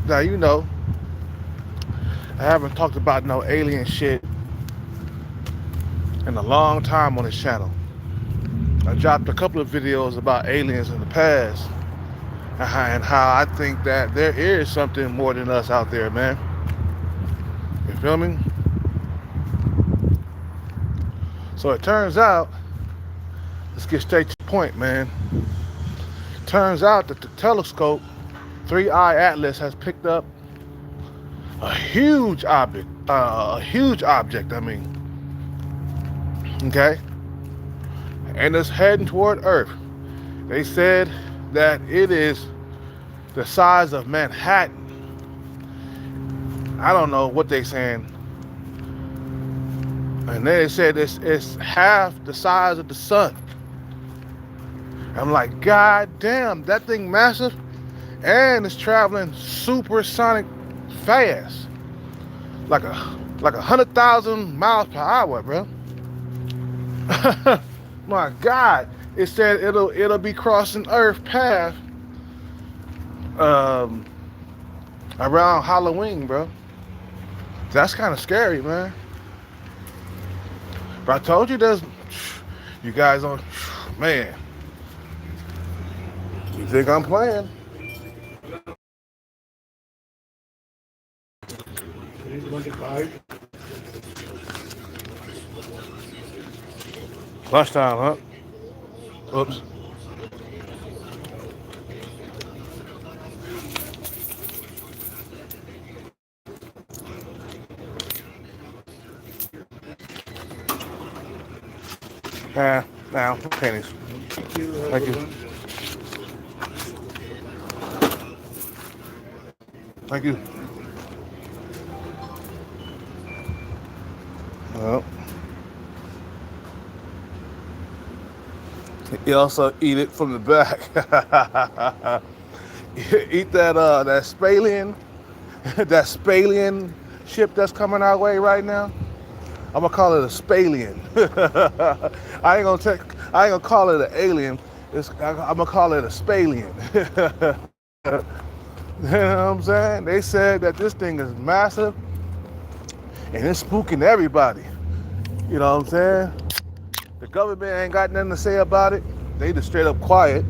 Now, you know, I haven't talked about no alien shit in a long time on this channel. I dropped a couple of videos about aliens in the past and how I think that there is something more than us out there, man. You feel me? So it turns out, let's get straight to the point, man. Turns out that the telescope, 3i Atlas, has picked up a huge object. I mean. Okay? And it's heading toward Earth. They said that it is the size of Manhattan. I don't know what they're saying. And they said it's half the size of the sun. I'm like, God damn, that thing massive. And it's traveling supersonic fast. Like 100,000 miles per hour, bro. My God. It said it'll be crossing Earth path around Halloween, bro. That's kind of scary, man. But I told you you guys on, man. You think I'm playing? Lunchtime, huh? Oops. Now, pennies. Thank you. Thank you. Well, you also eat it from the back. Eat that that Spalian ship that's coming our way right now. I'm gonna call it a spalien. I ain't gonna call it an alien. I'm gonna call it a spalien. You know what I'm saying? They said that this thing is massive and it's spooking everybody. You know what I'm saying? The government ain't got nothing to say about it. They just straight up quiet.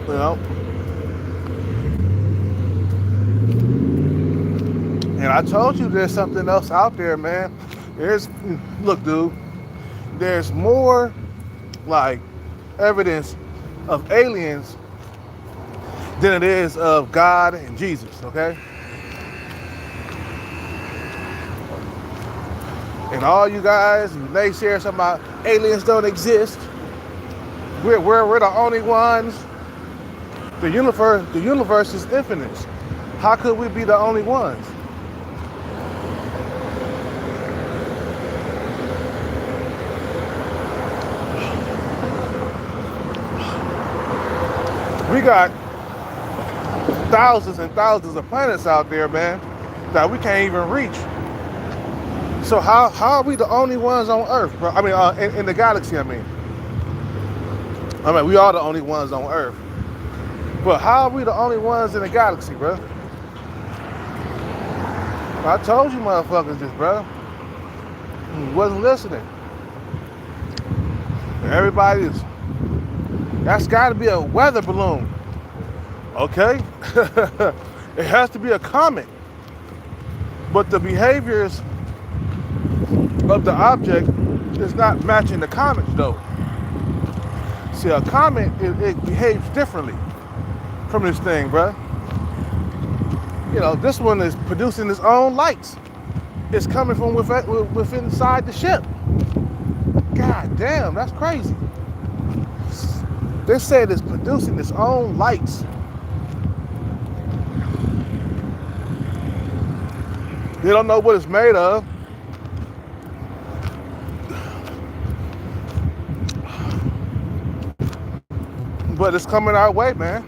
You know? And I told you there's something else out there, man. Look, dude, there's more like evidence of aliens than it is of God and Jesus, okay? And all you guys, naysayers talking about aliens don't exist. We're the only ones. The universe is infinite. How could we be the only ones? We got thousands and thousands of planets out there, man, that we can't even reach. So how are we the only ones on Earth, bro? I mean, in the galaxy, I mean, we are the only ones on Earth. But how are we the only ones in the galaxy, bro? I told you motherfuckers this, bro. You wasn't listening. That's gotta be a weather balloon. Okay? It has to be a comet. But the behaviors of the object is not matching the comet, though. See, a comet, it behaves differently from this thing, bro. You know, this one is producing its own lights. It's coming from within inside the ship. God damn, that's crazy. They said it's producing its own lights. They don't know what it's made of. But it's coming our way, man.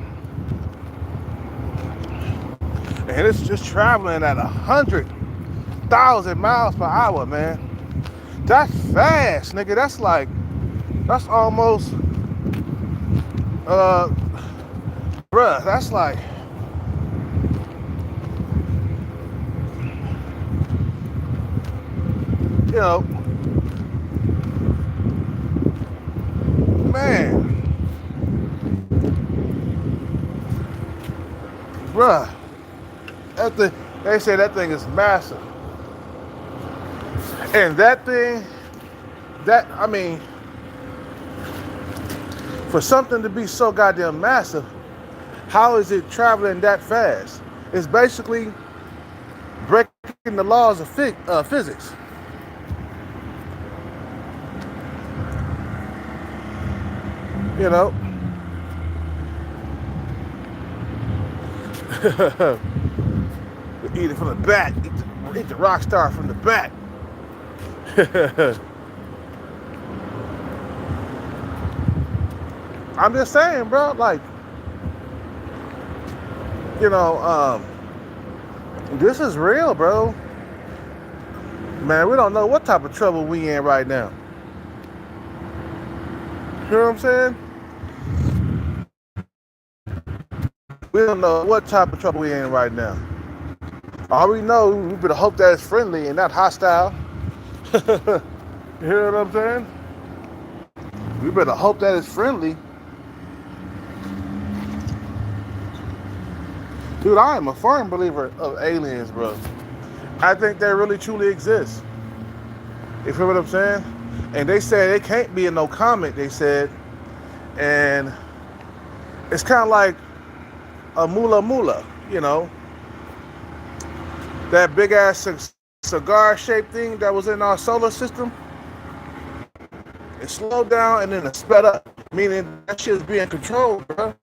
And it's just traveling at 100,000 miles per hour, man. That's fast, nigga. That's almost, bruh, that's like, you know, man, bruh, they say that thing is massive. And that thing, for something to be so goddamn massive, how is it traveling that fast? It's basically breaking the laws of physics. You know? Eat it from the back. Eat the rock star from the back. I'm just saying, bro, like, you know, this is real, bro. Man, we don't know what type of trouble we in right now. You know what I'm saying? We don't know what type of trouble we in right now. All we know, we better hope that it's friendly and not hostile. You hear what I'm saying? We better hope that it's friendly. Dude, I am a firm believer of aliens, bro. I think they really truly exist. You feel what I'm saying? And they said it can't be in no comet, they said. And it's kind of like a mula, you know? That big ass cigar-shaped thing that was in our solar system. It slowed down and then it sped up. Meaning that shit is being controlled, bro,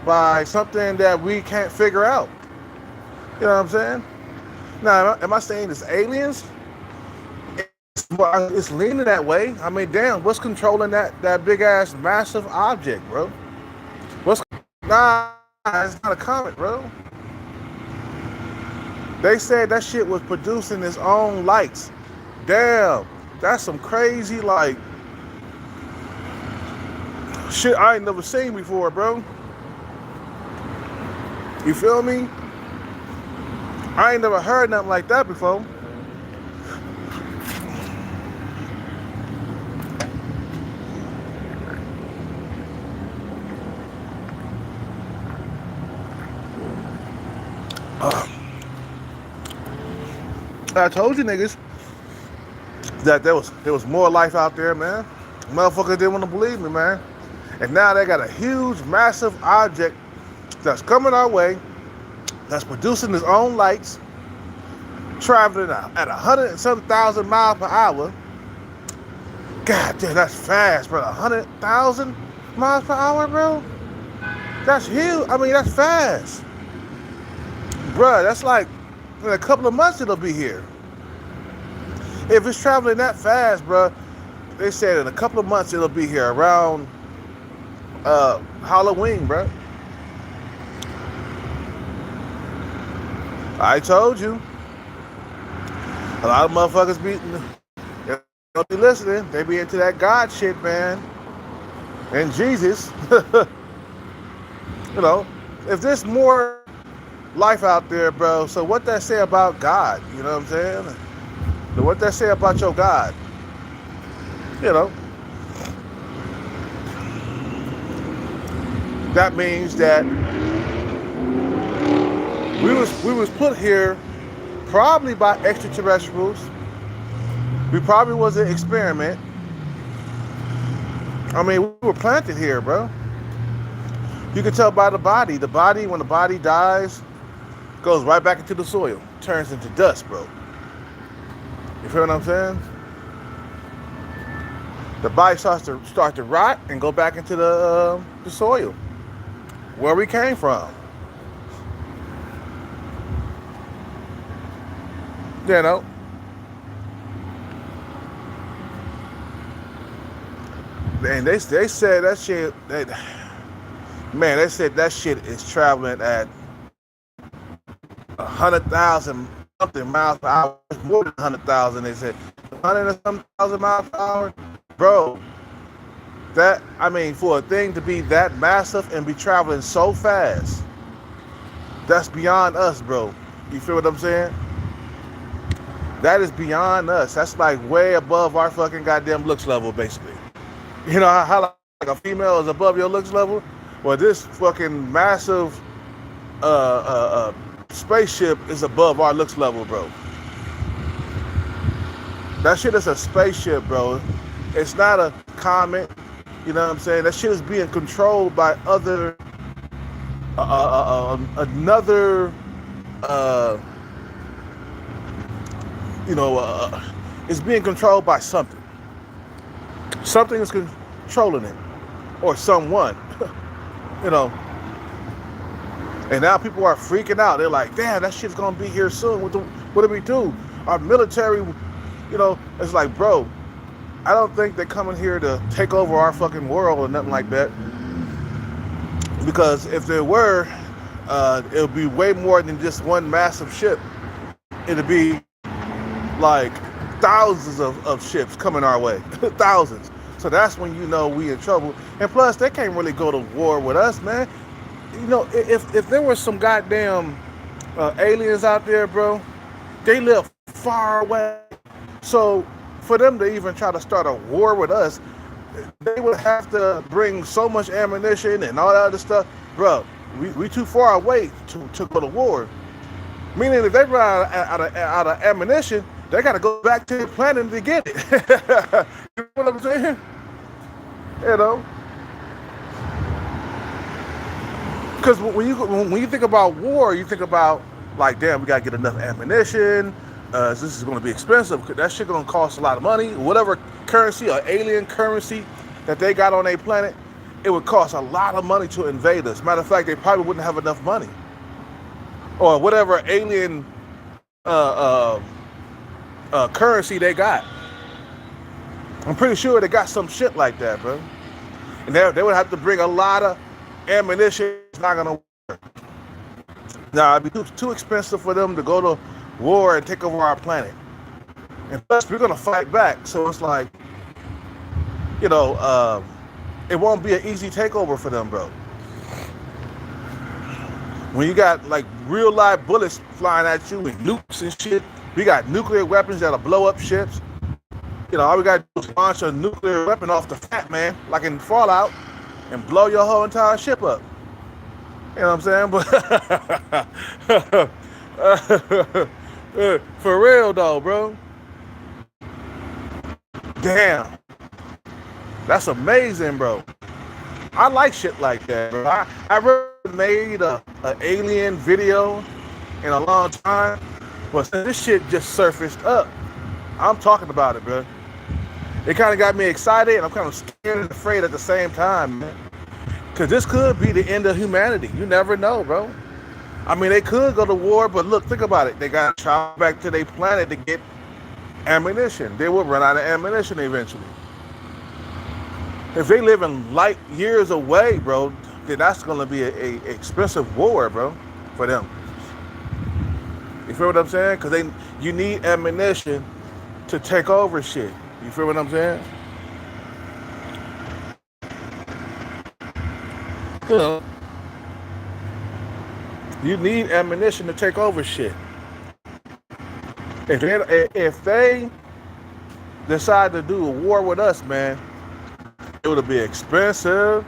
by something that we can't figure out. You know what I'm saying? Now, am I saying it's aliens? It's leaning that way. I mean, damn, what's controlling that big ass massive object, bro? Nah, it's not a comet, bro. They said that shit was producing its own lights. Damn, that's some crazy, like, shit I ain't never seen before, bro. You feel me? I ain't never heard nothing like that before. I told you niggas that there was more life out there, man. Motherfuckers didn't want to believe me, man. And now they got a huge, massive object that's coming our way, that's producing its own lights, traveling at 100 and some thousand miles per hour. God damn, that's fast, bro. 100,000 miles per hour, bro? That's huge. I mean, that's fast. Bruh, that's like in a couple of months it'll be here. If it's traveling that fast, bruh, they said in a couple of months it'll be here around Halloween, bruh. I told you. A lot of motherfuckers they'll be listening. They be into that God shit, man. And Jesus. You know, if there's more life out there, bro, so what that say about God? You know what I'm saying? What that say about your God? You know, that means that we was put here probably by extraterrestrials. We probably was an experiment. I mean, we were planted here, bro. You can tell by the body. The body, when the body dies, goes right back into the soil, turns into dust, bro. You feel what I'm saying? The body starts to rot and go back into the soil, where we came from. You know. And they said that shit. Man, they said that shit is traveling at 100,000 something miles per hour. More than 100,000. They said 100 and some thousand miles per hour, bro. That, I mean, for a thing to be that massive and be traveling so fast, that's beyond us, bro. You feel what I'm saying? That is beyond us. That's like way above our fucking goddamn looks level, basically. You know how like a female is above your looks level? Well, this fucking massive spaceship is above our looks level, bro. That shit is a spaceship, bro. It's not a comet. You know what I'm saying? That shit is being controlled by another it's being controlled by something. Something is controlling it, or someone. You know. And now people are freaking out. They're like, damn, that shit's gonna be here soon. What do we do? Our military, you know, it's like, bro, I don't think they're coming here to take over our fucking world or nothing like that. Because if there were, it would be way more than just one massive ship. It'd be like thousands of ships coming our way. Thousands. So that's when you know we in trouble. And plus, they can't really go to war with us, man. You know, if there was some goddamn aliens out there, bro, they live far away. So for them to even try to start a war with us, they would have to bring so much ammunition and all that other stuff. Bro, we too far away to go to war. Meaning if they run out of ammunition, they got to go back to the planet to get it. You know what I'm saying? You know? Because when you think about war, you think about, like, damn, we got to get enough ammunition. This is going to be expensive. That shit going to cost a lot of money. Whatever currency or alien currency that they got on their planet, it would cost a lot of money to invade us. Matter of fact, they probably wouldn't have enough money. Or whatever alien currency they got. I'm pretty sure they got some shit like that, bro. And they would have to bring a lot of ammunition is not gonna work. Now it'd be too expensive for them to go to war and take over our planet. And plus, we're gonna fight back. So it's like, you know, it won't be an easy takeover for them, bro. When you got like real live bullets flying at you and nukes and shit, we got nuclear weapons that'll blow up ships. You know, all we gotta do is launch a nuclear weapon off the Fat Man, like in Fallout, and blow your whole entire ship up. You know what I'm saying? But for real though, bro. Damn. That's amazing, bro. I like shit like that, bro. I really made a alien video in a long time, but since this shit just surfaced up, I'm talking about it, bro. It kind of got me excited, and I'm kind of scared and afraid at the same time, man. Because this could be the end of humanity. You never know, bro. I mean, they could go to war, but look, think about it. They got to travel back to their planet to get ammunition. They will run out of ammunition eventually. If they live in light years away, bro, then that's going to be a expensive war, bro, for them. You feel what I'm saying? Because you need ammunition to take over shit. You feel what I'm saying? You know, you need ammunition to take over shit. If they decide to do a war with us, man, it would be expensive,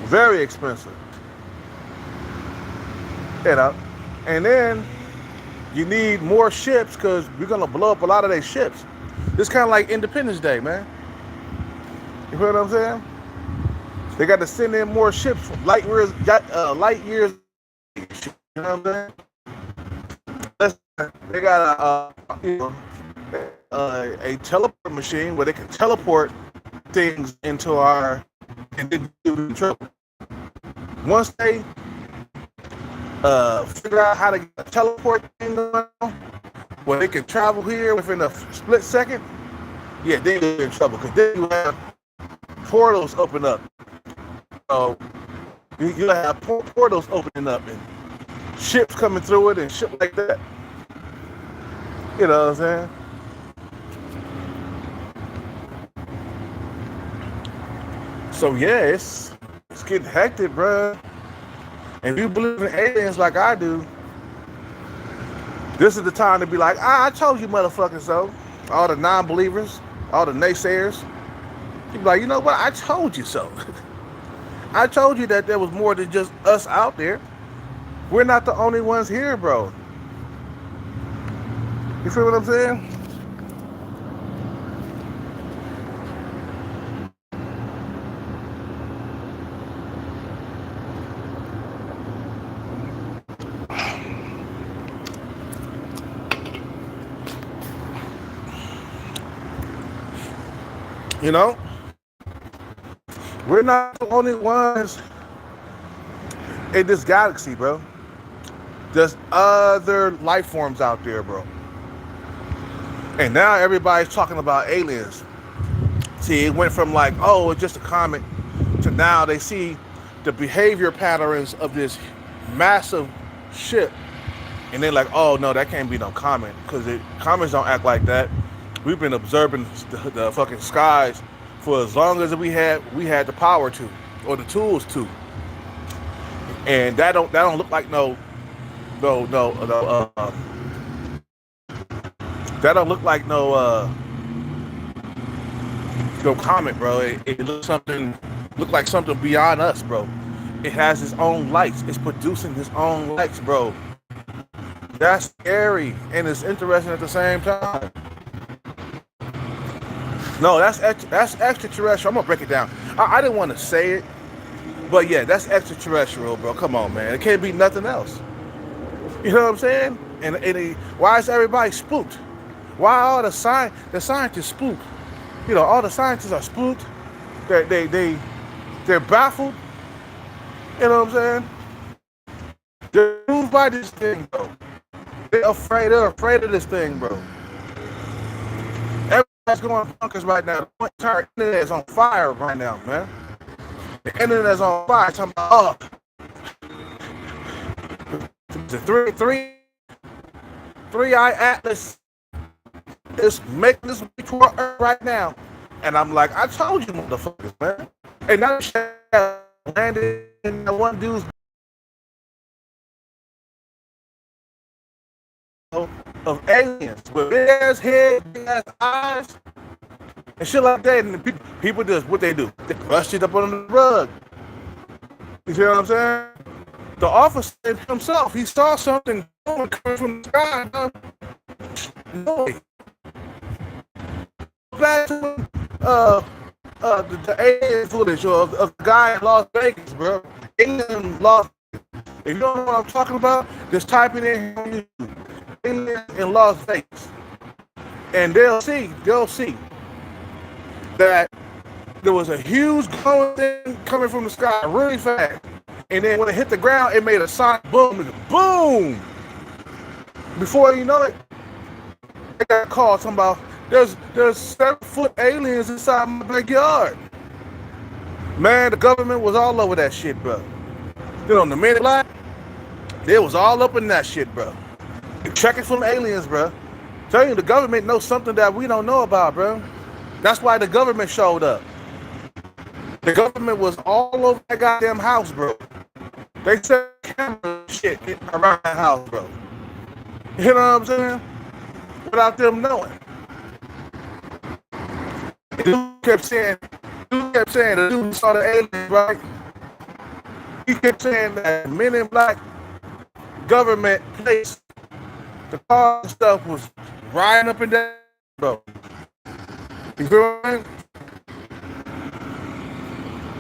very expensive. You know, and then you need more ships because we're gonna blow up a lot of their ships. It's kind of like Independence Day, man. You feel what I'm saying? They got to send in more ships, light years. You know what I'm saying? They got a teleport machine where they can teleport things into our and then do trouble. Once they figure out how to get a teleport thing going, where they can travel here within a split second, yeah, they're in trouble because then you have portals open up. So you have portals opening up and ships coming through it and shit like that. You know what I'm saying? So yeah, it's getting hectic, bro. And if you believe in aliens like I do, this is the time to be like, I told you motherfuckers so. All the non-believers, all the naysayers. You be like, you know what? I told you so. I told you that there was more than just us out there. We're not the only ones here, bro. You feel what I'm saying? You know? We're not the only ones in this galaxy, bro. There's other life forms out there, bro. And now everybody's talking about aliens. See, it went from like, oh, it's just a comet, to now they see the behavior patterns of this massive ship. And they're like, oh, no, that can't be no comet, because comets don't act like that. We've been observing the fucking skies for as long as we had the power to, or the tools to. And that don't look like no that don't look like no comet, bro. It looks like something beyond us, bro. It has its own lights. It's producing its own lights, bro. That's scary and it's interesting at the same time. No, that's extraterrestrial. I'm gonna break it down. I didn't want to say it, but yeah, that's extraterrestrial, bro. Come on, man. It can't be nothing else. You know what I'm saying? And why is everybody spooked? Why are all the scientists spooked? You know, all the scientists are spooked. They're baffled. You know what I'm saying? They're moved by this thing, bro. They're afraid of this thing, bro. Everybody's going bonkers right now. The entire internet is on fire right now, man. The internet's on fire. Talking about, the three-eye atlas is making this way toward Earth right now. And I'm like, I told you, motherfuckers, man. And now landed in one dude's of aliens with big ass head, big ass eyes, and shit like that. And the people just what they do? They brush it up on the rug. You see what I'm saying? The officer himself, he saw something coming from the sky. No. Back to the alien footage of the guy in Las Vegas, bro. Alien Las Vegas. If you don't know what I'm talking about, just type it in on YouTube. Alien in Las Vegas. And they'll see that there was a huge glowing thing coming from the sky really fast. And then when it hit the ground, it made a sonic boom. Boom! Before you know it, they got called talking about there's 7-foot aliens inside my backyard. Man, the government was all over that shit, bro. You know, the minute line, they was all up in that shit, bro. Checking from aliens, bro. Tell you, the government knows something that we don't know about, bro. That's why the government showed up. The government was all over that goddamn house, bro. They set camera shit around that house, bro. You know what I'm saying? Without them knowing. The dude kept saying the dude saw the aliens, right? He kept saying that Men in Black government place, the car and stuff was riding up and down, bro. You feel me?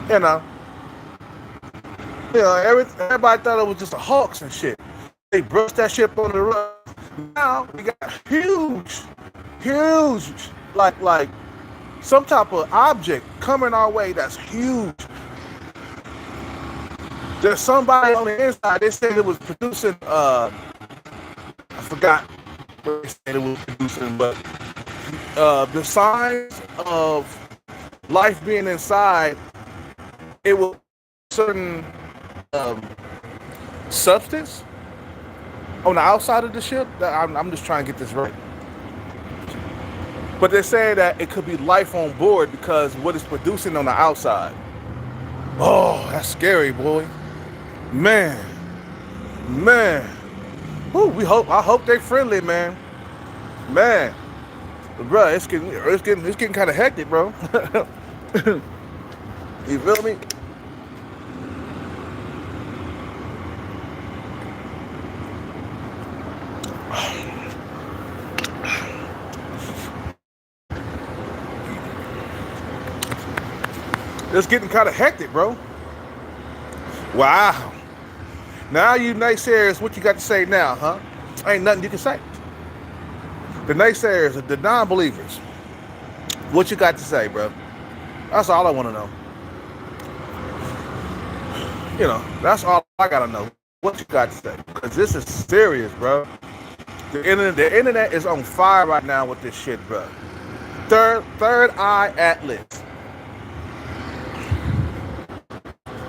You know, everybody thought it was just a hoax and shit. They brushed that shit on the rug. Now we got huge, like some type of object coming our way that's huge. There's somebody on the inside. They said it was producing. I forgot what they said it was producing, but the signs of life being inside. It was certain substance on the outside of the ship. I'm just trying to get this right. But they're saying that it could be life on board because what it's producing on the outside. Oh, that's scary, boy. Man. Ooh, I hope they're friendly, man. Man. Bro, it's getting kind of hectic, bro. You feel me? It's getting kind of hectic, bro. Wow. Now you naysayers, what you got to say now, huh? Ain't nothing you can say. The naysayers, the non-believers, what you got to say, bro? That's all I want to know. You know, that's all I gotta know. What you got to say? Because this is serious, bro. The internet is on fire right now with this shit, bro. Third Eye Atlas.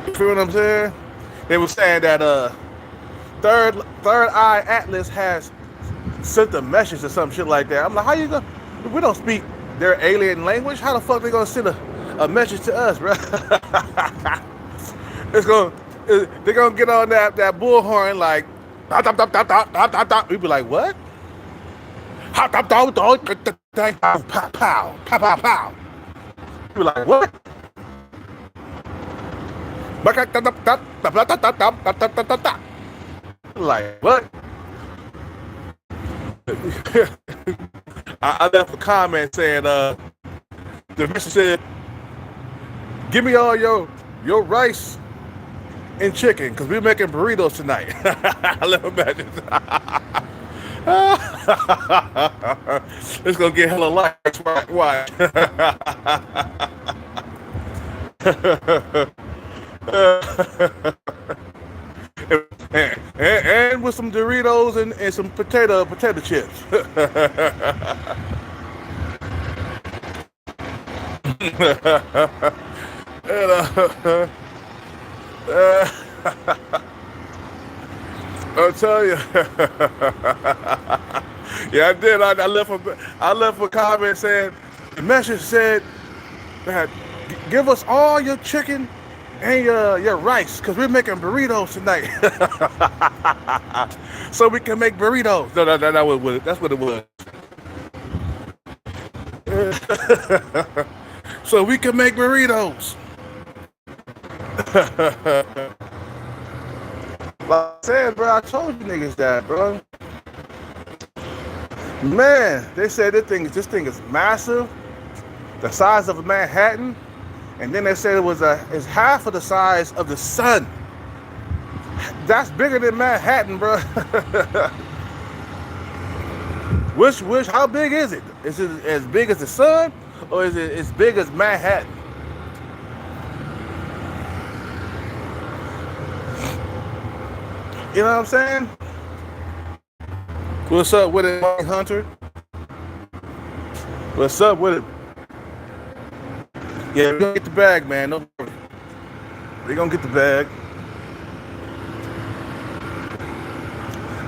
You feel what I'm saying? They were saying that Third Eye Atlas has sent a message or some shit like that. I'm like, how you gonna? We don't speak their alien language. How the fuck they gonna send a message to us, bro? They're gonna get on that bullhorn like, we be like, what? Pow, pow, pow. We be like, what? Like, what? I left a comment saying, the message said, give me all your rice and chicken, because we're making burritos tonight. I left a message. It's going to get hella likes. Why? and with some Doritos and some potato chips. Uh, I'll tell you. Yeah, I did. I left a comment saying, the message said that give us all your chicken and your rice, because we're making burritos tonight. So we can make burritos. No, that's what it was. So we can make burritos. Like I said, bro, I told you niggas that, bro. Man, they said this thing is massive, the size of a Manhattan, and then they said it's half of the size of the sun. That's bigger than Manhattan, bro. How big is it? Is it as big as the sun, or is it as big as Manhattan? You know what I'm saying? What's up with it, Hunter? What's up with it? Yeah, we're gonna get the bag, man. No, we're gonna get the bag.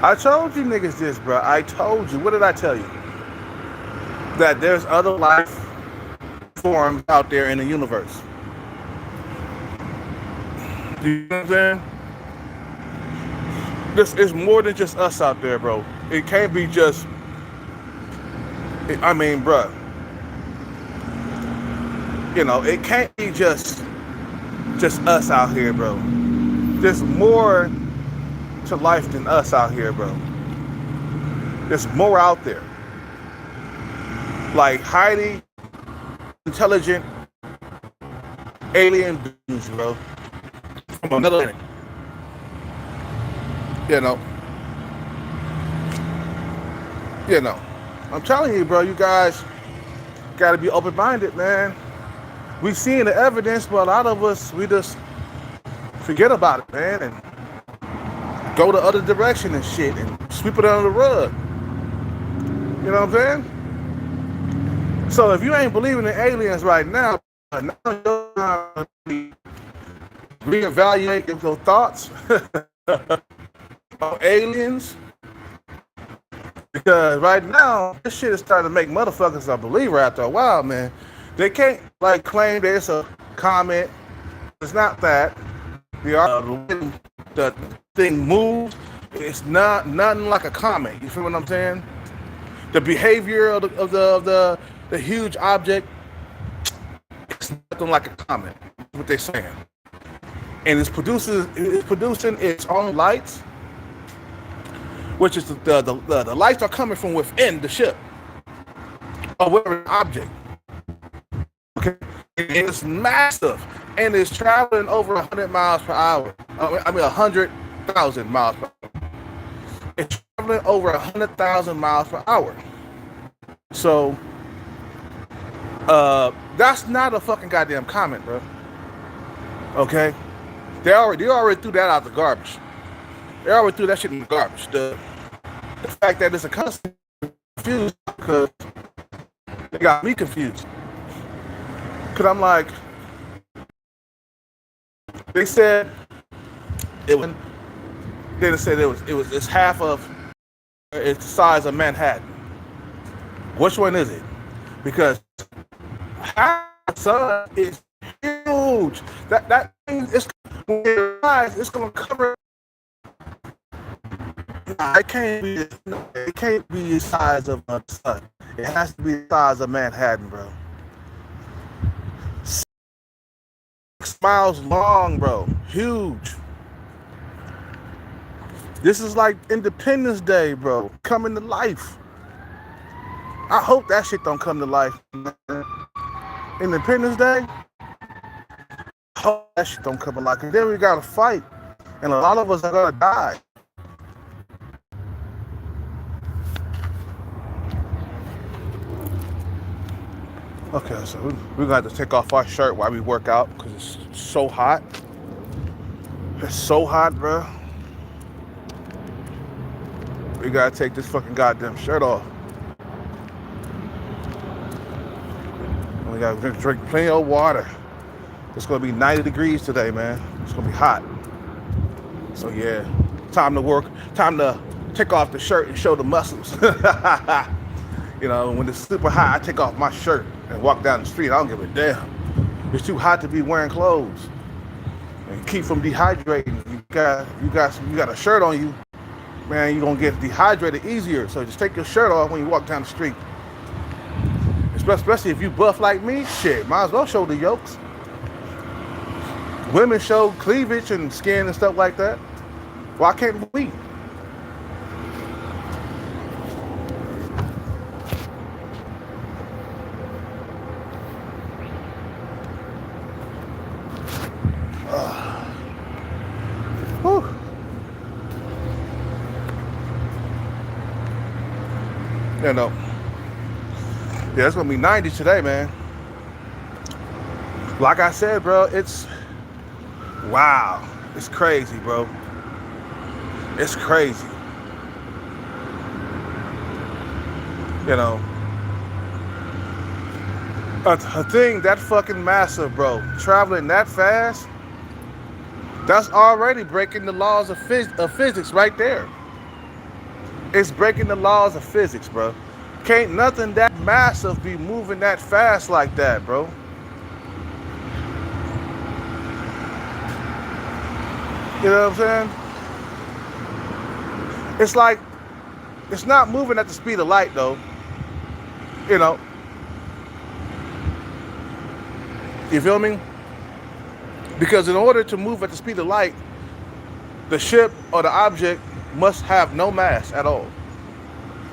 I told you niggas this, bro. I told you. What did I tell you? That there's other life forms out there in the universe. Do you know what I'm saying? This is more than just us out there, bro. It can't be just. I mean, bro. You know, it can't be just us out here, bro. There's more to life than us out here, bro. There's more out there. Like highly intelligent alien beings, bro. From another planet. You know. I'm telling you, bro, you guys gotta be open-minded, man. We've seen the evidence, but a lot of us, we just forget about it, man, and go the other direction and shit and sweep it under the rug. You know what I'm saying? So if you ain't believing in aliens right now you're gonna reevaluate your thoughts on aliens. Because right now, this shit is starting to make motherfuckers a believer after a while, man. They can't like claim that it's a comet. It's not that. The thing moves. It's nothing like a comet. You feel what I'm saying? The behavior of the huge object, it's nothing like a comet. That's what they're saying. And it's producing its own lights, which is the lights are coming from within the ship or whatever object. Okay, and it's massive, and it's traveling over 100 miles per hour. I mean 100,000 miles per hour. It's traveling over 100,000 miles per hour. So, that's not a fucking goddamn comet, bro. Okay, they already threw that out the garbage. They already threw that shit in the garbage. The fact that it's a constant confused because they got me confused. Cause I'm like, they said it was. They said it's half of it's the size of Manhattan. Which one is it? Because half the sun is huge. That thing is when it rise, it's gonna cover. It can't be the size of the sun. It has to be the size of Manhattan, bro. 6 miles long, bro. Huge. This is like Independence Day, bro. Coming to life. I hope that shit don't come to life, man. Independence Day. I hope that shit don't come to life. Cause then we gotta fight, and a lot of us are gonna die. Okay, so we're gonna have to take off our shirt while we work out because it's so hot. It's so hot, bro. We gotta take this fucking goddamn shirt off. And we gotta drink plenty of water. It's gonna be 90 degrees today, man. It's gonna be hot. So yeah, time to work. Time to take off the shirt and show the muscles. You know, when it's super hot, I take off my shirt and walk down the street. I don't give a damn. It's too hot to be wearing clothes. And keep from dehydrating. You got a shirt on you, man. You're gonna get dehydrated easier. So just take your shirt off when you walk down the street. Especially if you buff like me, shit, might as well show the yolks. Women show cleavage and skin and stuff like that. Why can't we? Whew. You know. Yeah, it's gonna be 90 today, man. Like I said, bro, it's wow. It's crazy, bro. It's crazy. You know, a thing that fucking massive, bro, traveling that fast, that's already breaking the laws of physics right there. It's breaking the laws of physics, bro. Can't nothing that massive be moving that fast like that, bro. You know what I'm saying? It's like, it's not moving at the speed of light, though. You know. You feel me? Because in order to move at the speed of light, the ship or the object must have no mass at all.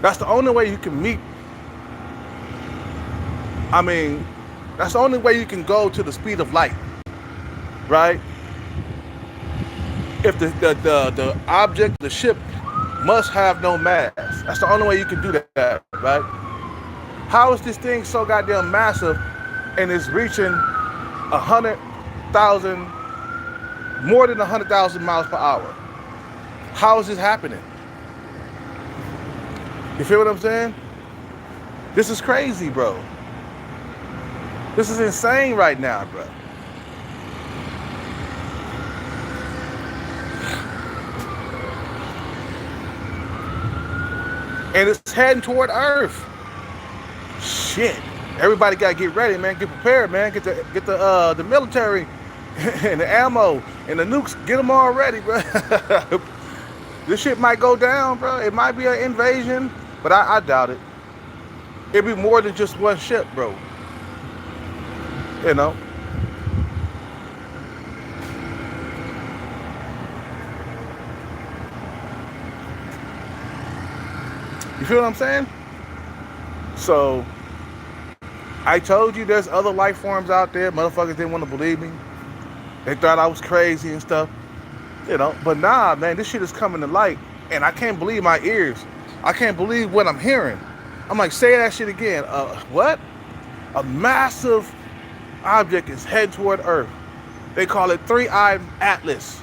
That's the only way you can meet. I mean, that's the only way you can go to the speed of light, right? If the object, the ship, must have no mass. That's the only way you can do that, right? How is this thing so goddamn massive and it's reaching 100,000, more than 100,000 miles per hour? How is this happening? You feel what I'm saying? This is crazy, bro. This is insane right now, bro. And it's heading toward Earth. Shit. Everybody gotta get ready, man. Get prepared, man. Get the military and the ammo and the nukes. Get them all ready, bro. This shit might go down, bro. It might be an invasion, but I doubt it. It'd be more than just one ship, bro. You know. You feel what I'm saying? So, I told you there's other life forms out there. Motherfuckers didn't want to believe me. They thought I was crazy and stuff. You know, but nah, man, this shit is coming to light. And I can't believe my ears. I can't believe what I'm hearing. I'm like, say that shit again. What? A massive object is heading toward Earth. They call it Three-Eyed Atlas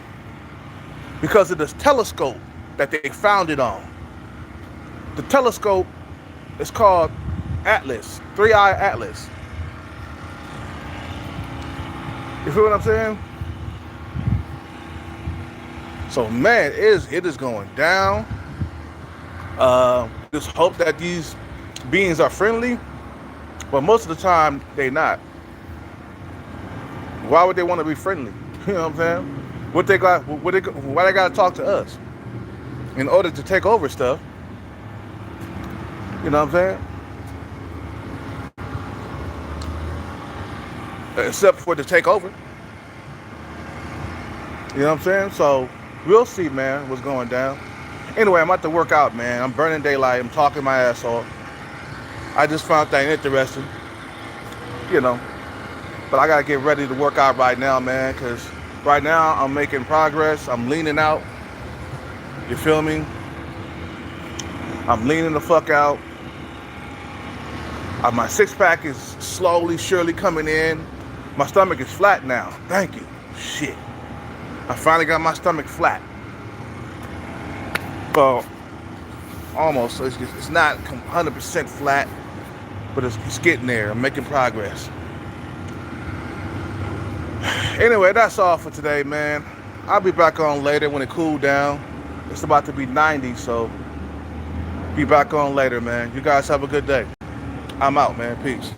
because of this telescope that they found it on. The telescope is called Atlas, Three-Eyed Atlas. You feel what I'm saying? So man, it is going down. Just hope that these beings are friendly, but most of the time they not. Why would they want to be friendly? You know what I'm saying? Why they gotta talk to us in order to take over stuff? You know what I'm saying? Except for the takeover. You know what I'm saying? So we'll see, man, what's going down. Anyway, I'm about to work out, man. I'm burning daylight. I'm talking my ass off. I just found that interesting. You know. But I gotta get ready to work out right now, man, because right now I'm making progress. I'm leaning out. You feel me? I'm leaning the fuck out. My six-pack is slowly, surely coming in. My stomach is flat now. Thank you. Shit. I finally got my stomach flat. Well, almost. So it's not 100% flat, but it's getting there. I'm making progress. Anyway, that's all for today, man. I'll be back on later when it cool down. It's about to be 90, so be back on later, man. You guys have a good day. I'm out, man. Peace.